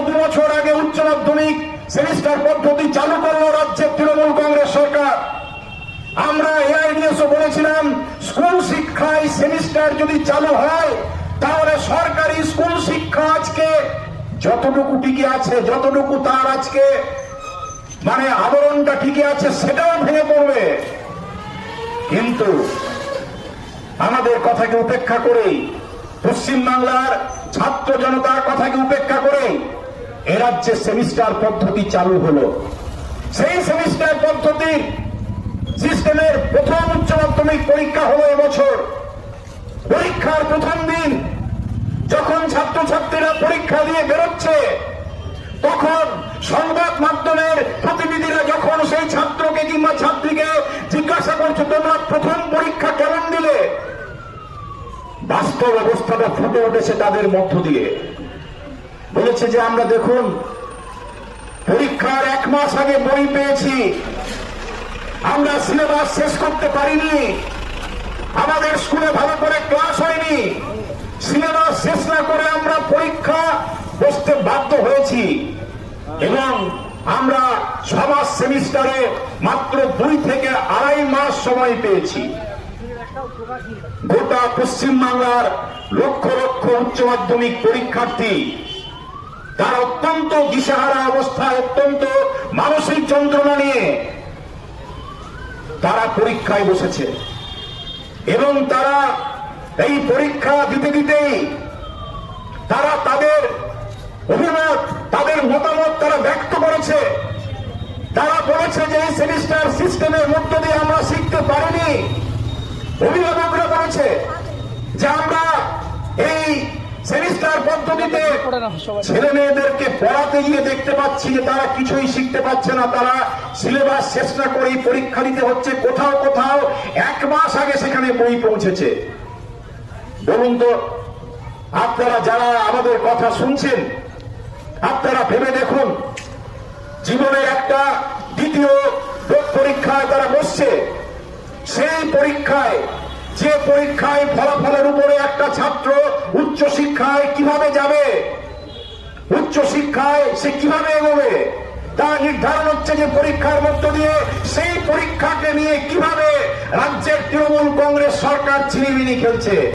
2 বছর আগে উচ্চ মাধ্যমিক সেমিস্টার পদ্ধতি চালু করলো রাজ্যের তৃণমূল কংগ্রেস সরকার। আমরা এআইডিএসও বলেছিলাম স্কুল শিক্ষায় সেমিস্টার যদি চালু হয় তাহলে সরকারি স্কুল শিক্ষা আজকে যতটুকু টিকে আছে, যতটুকু তার আজকে মানে আবরণটা টিকে আছে, সেটাও ভেঙে পড়বে। কিন্তু আমাদের কথাকে উপেক্ষা করেই, পশ্চিমবাংলার ছাত্র জনতার কথাকে উপেক্ষা করে এ রাজ্যে সেমিস্টার পদ্ধতি চালু হলো। সেই সেমিস্টার পদ্ধতির সিস্টেমের প্রথম উচ্চ মাধ্যমিক পরীক্ষা হলো এবছর। পরীক্ষার প্রথম দিন যখন ছাত্রছাত্রীরা পরীক্ষা দিয়ে বেরোচ্ছে, তখন সংবাদ মাধ্যমের প্রতিনিধিরা যখন সেই ছাত্রকে কিংবা ছাত্রীকে জিজ্ঞাসা করছে তোমরা প্রথম পরীক্ষা কেমন দিলে, বাস্তব অবস্থাটা ফুটে উঠেছে তাদের মধ্য দিয়ে। বলেছে যে আমরা দেখুন পরীক্ষার 1 মাস আগে বই পেয়েছি, আমরা সিলেবাস শেষ করতে পারিনি, আমাদের স্কুলে ভালো করে ক্লাস হয়নি, সিলেবাস শেষ না করে আমরা পরীক্ষা বসতে বাধ্য হয়েছি এবং আমরা সমাজ সেমিস্টারে মাত্র 2 থেকে 2.5 মাস সময় পেয়েছি। গোটা পশ্চিমবাংলার লক্ষ লক্ষ উচ্চ মাধ্যমিক পরীক্ষার্থী তারা অত্যন্ত দিশেহারা অবস্থায়, অত্যন্ত মানসিক যন্ত্রণা নিয়ে তারা পরীক্ষায় বসেছে এবং তারা এই পরীক্ষা দিতে দিতেই তারা তাদের অভিমত, তাদের মতামত তারা ব্যক্ত করেছে। তারা বলেছে যে এই সেমিস্টার সিস্টেমের মধ্য দিয়ে আমরা শিখতে পারিনি। অভিভাবকরা বলেছে যে আমরা এই সেমিস্টার পদ্ধতিতে ছেলে মেয়েদেরকে পড়াতে গিয়ে দেখতে পাচ্ছি যে তারা কিছুই শিখতে পারছে না, তারা সিলেবাস শেষ না করেই পরীক্ষা দিতে হচ্ছে। কোথাও কোথাও 1 মাস আগে সেখানে বই পৌঁছেছে। বলুন তো, আপনারা যারা আমাদের কথা শুনছেন, আপনারা ভেবে দেখুন, জীবনের একটা দ্বিতীয় পরীক্ষায় তারা বসছে। সেই পরীক্ষায়, যে পরীক্ষায় ফলাফলের উপরে একটা ছাত্র উচ্চ শিক্ষায় কিভাবে যাবে, উচ্চ শিক্ষায় সে কিভাবে এগোবে, তা নির্ধারণ হচ্ছে যে পরীক্ষার মধ্য দিয়ে। সেই পরীক্ষাকে নিয়ে কিভাবে রাজ্যের তৃণমূল কংগ্রেস সরকার ছিনিমিনি খেলছে।